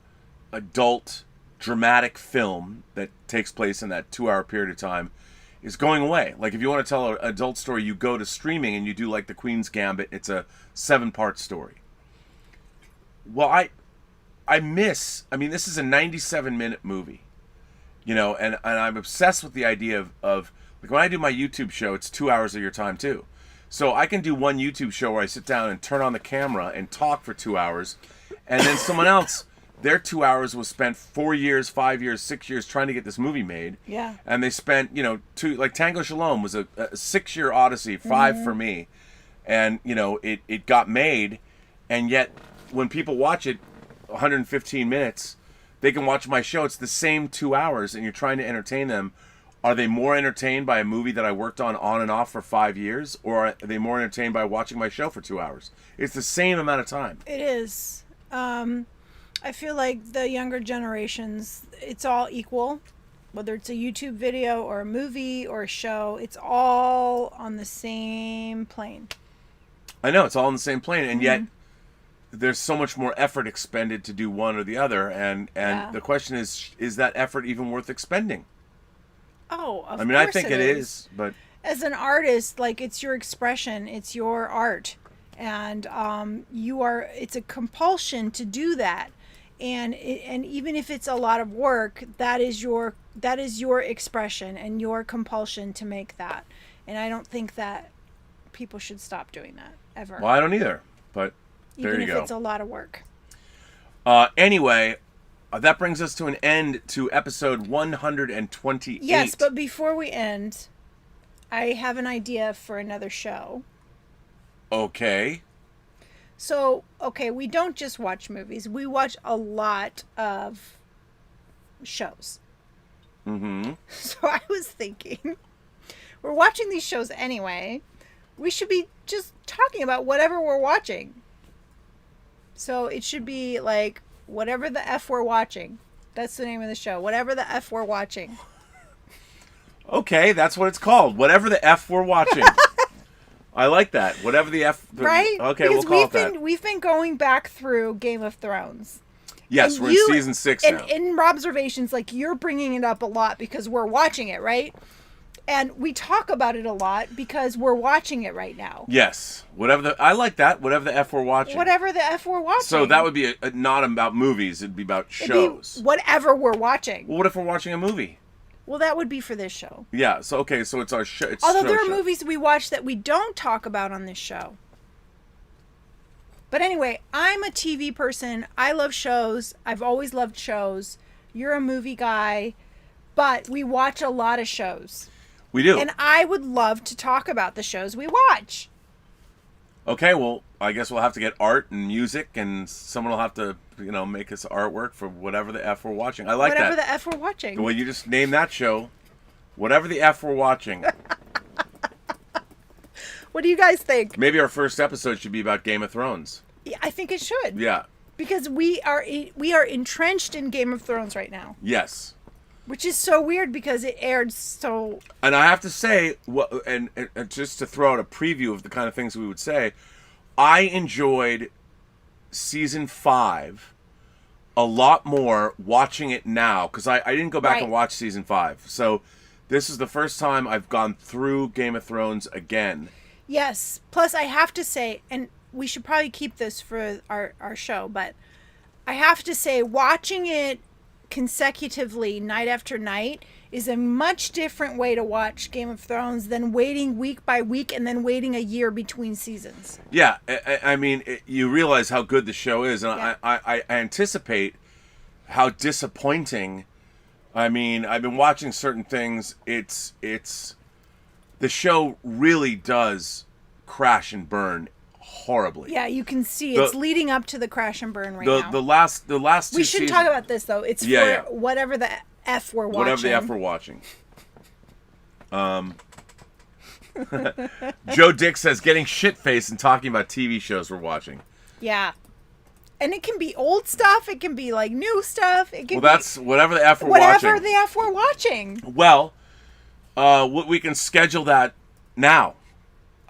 adult dramatic film that takes place in that 2-hour period of time is going away. Like, if you want to tell an adult story, you go to streaming and you do like The Queen's Gambit. It's a 7-part story. Well, I miss, this is a 97-minute movie, and I'm obsessed with the idea of like, when I do my YouTube show, it's 2 hours of your time too. So I can do one YouTube show where I sit down and turn on the camera and talk for 2 hours, and then someone else, their 2 hours was spent 4 years, 5 years, 6 years trying to get this movie made. Yeah. And they spent, like Tango Shalom was a 6-year odyssey, 5 for me. And, it got made, and yet when people watch it, 115 minutes, they can watch my show. It's the same 2 hours, and you're trying to entertain them. Are they more entertained by a movie that I worked on and off for 5 years, or are they more entertained by watching my show for 2 hours? It's the same amount of time. It is. I feel like the younger generations, it's all equal. Whether it's a YouTube video or a movie or a show, it's all on the same plane. I know, it's all on the same plane, and yet there's so much more effort expended to do one or the other, and the question is that effort even worth expending? Oh, of course I think it is, but as an artist, like, it's your expression, it's your art, and it's a compulsion to do that, and even if it's a lot of work, that is your expression and your compulsion to make that. And I don't think that people should stop doing that ever. Well, I don't either, but there even you if go. it's a lot of work. Anyway, that brings us to an end to episode 128. Yes, but before we end, I have an idea for another show. Okay. So, we don't just watch movies. We watch a lot of shows. Mm-hmm. So I was thinking, we're watching these shows anyway. We should be just talking about whatever we're watching. So it should be like, whatever the F we're watching. That's the name of the show. Whatever the F we're watching. Okay, that's what it's called. Whatever the F we're watching. I like that. Whatever the F... Right? Okay, because we'll call it that. We've been going back through Game of Thrones. Yes, And we're in season 6 now. And in observations, like, you're bringing it up a lot because we're watching it, right? And we talk about it a lot because we're watching it right now. Yes. I like that. Whatever the F we're watching. Whatever the F we're watching. So that would be not about movies. It'd be about shows. It'd be whatever we're watching. Well, what if we're watching a movie? Well, that would be for this show. Yeah. So, okay. So it's our show. Although there are movies we watch that we don't talk about on this show. But anyway, I'm a TV person. I love shows. I've always loved shows. You're a movie guy. But we watch a lot of shows. We do. And I would love to talk about the shows we watch. Okay, well, I guess we'll have to get art and music, and someone will have to, make us artwork for whatever the F we're watching. I like whatever that. The F we're watching. Well, you just name that show. Whatever the F we're watching. What do you guys think? Maybe our first episode should be about Game of Thrones. Yeah, I think it should. Yeah. Because we are entrenched in Game of Thrones right now. Yes. Which is so weird because it aired so... And I have to say, and just to throw out a preview of the kind of things we would say, I enjoyed season 5 a lot more watching it now, because I didn't go back and watch season 5. So this is the first time I've gone through Game of Thrones again. Yes. Plus, I have to say, and we should probably keep this for our show, but I have to say, watching it consecutively night after night is a much different way to watch Game of Thrones than waiting week by week and then waiting a year between seasons. Yeah, I mean, you realize how good the show is, and yeah. I anticipate how disappointing. I mean, I've been watching certain things. It's the show really does crash and burn horribly. Yeah, you can see it's leading up to the crash and burn now. The last two We shouldn't talk about this though. It's for whatever the F we're watching. Whatever the F we're watching. Joe Dick says getting shit-faced and talking about TV shows we're watching. Yeah. And it can be old stuff. It can be like new stuff. It can that's whatever the F we're watching. Whatever the F we're watching. Well, we can schedule that now.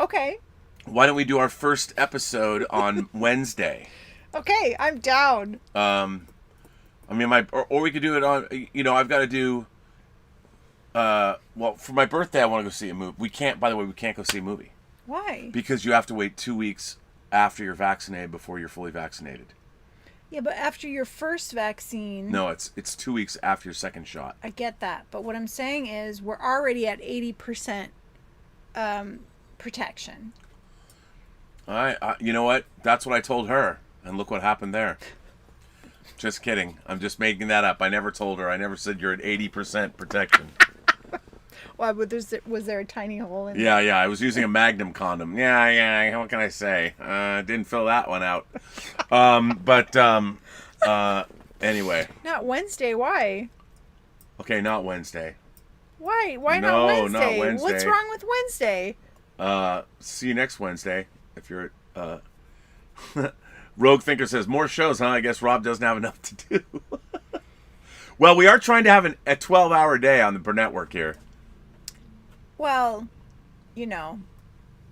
Okay. Why don't we do our first episode on Wednesday? Okay, I'm down. I mean, or we could do it on. I've got to do. Well, for my birthday, I want to go see a movie. We can't. By the way, we can't go see a movie. Why? Because you have to wait 2 weeks after you're vaccinated before you're fully vaccinated. Yeah, but after your first vaccine... No, it's 2 weeks after your second shot. I get that. But what I'm saying is we're already at 80% protection. All right. You know what? That's what I told her. And look what happened there. Just kidding. I'm just making that up. I never told her. I never said you're at 80% protection. Why? Was there a tiny hole in there? Yeah. I was using a Magnum condom. Yeah. What can I say? Didn't fill that one out. Anyway. Not Wednesday. Why? Okay, not Wednesday. Why? Why not Wednesday? Not Wednesday. What's wrong with Wednesday? See you next Wednesday. If you're Rogue Thinker says, more shows, huh? I guess Rob doesn't have enough to do. Well, we are trying to have a 12-hour day on the Burnettwork here. Well,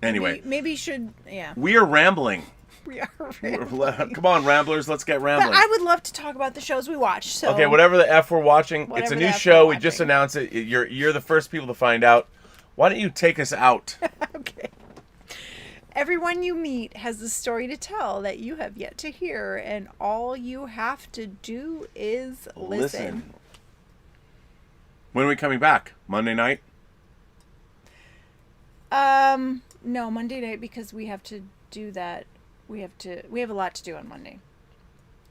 Anyway. Maybe you should, yeah. We are rambling. We are rambling. Come on, ramblers, let's get rambling. But I would love to talk about the shows we watch. So okay, whatever the F we're watching, it's a new show. We just announced it. You're the first people to find out. Why don't you take us out? Okay. Everyone you meet has a story to tell that you have yet to hear, and all you have to do is listen. When are we coming back? Monday night? No, Monday night, because we have to do that. We have a lot to do on Monday.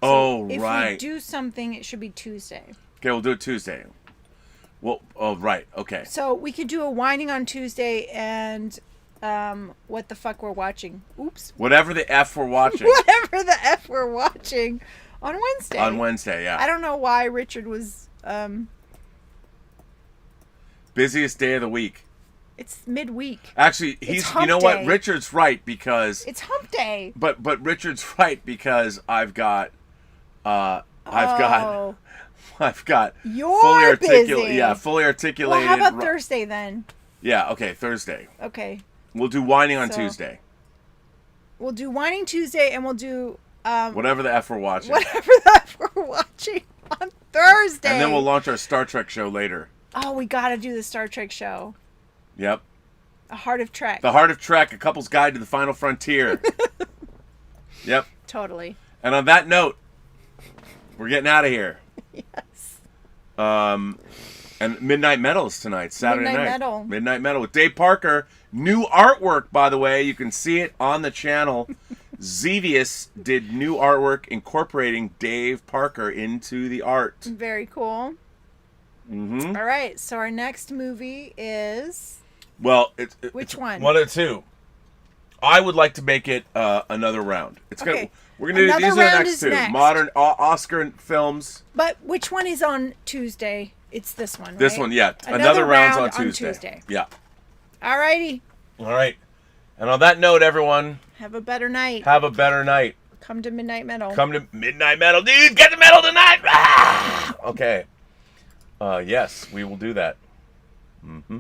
So right. If we do something, it should be Tuesday. Okay, we'll do it Tuesday. Well, right. Okay. So we could do a WINEning on Tuesday and what the fuck we're watching. Oops. Whatever the F we're watching. Whatever the F we're watching on Wednesday. On Wednesday, yeah. I don't know why Richard was busiest day of the week. It's midweek. Actually, It's you hump know what? day. Richard's right because It's hump day. But Richard's right because I've got Oh. You're fully articulated. busy. Yeah, fully articulated. Well, how about Thursday then? Yeah, okay, Thursday. Okay. We'll do WINEning on So- Tuesday. We'll do WINEning Tuesday, and we'll do Whatever the F we're watching. whatever the F we're watching on Thursday. And then we'll launch our Star Trek show later. Oh, we gotta do the Star Trek show. Yep. A Heart of Trek. The Heart of Trek, a couple's guide to the final frontier. Yep. Totally. And on that note, we're getting out of here. Yes. And Midnight Metal's tonight, Saturday Midnight night. Metal. Midnight Metal with Dave Parker. New artwork, by the way. You can see it on the channel. Xevious did new artwork incorporating Dave Parker into the art. Very cool. Mm-hmm. All right. So our next movie is Well, which one? One of two. I would like to make it another round. Okay. We're gonna do Another these are the round next is two next. modern Oscar films. But which one is on Tuesday? It's this one, right? This one, yeah. Another round's round on Tuesday. Yeah. All righty. All right. And on that note, everyone, Have a better night. have a better night. Come to Midnight Metal. Come to Midnight Metal, dude. Get the metal tonight. Ah! Okay. Yes, we will do that. Mm-hmm.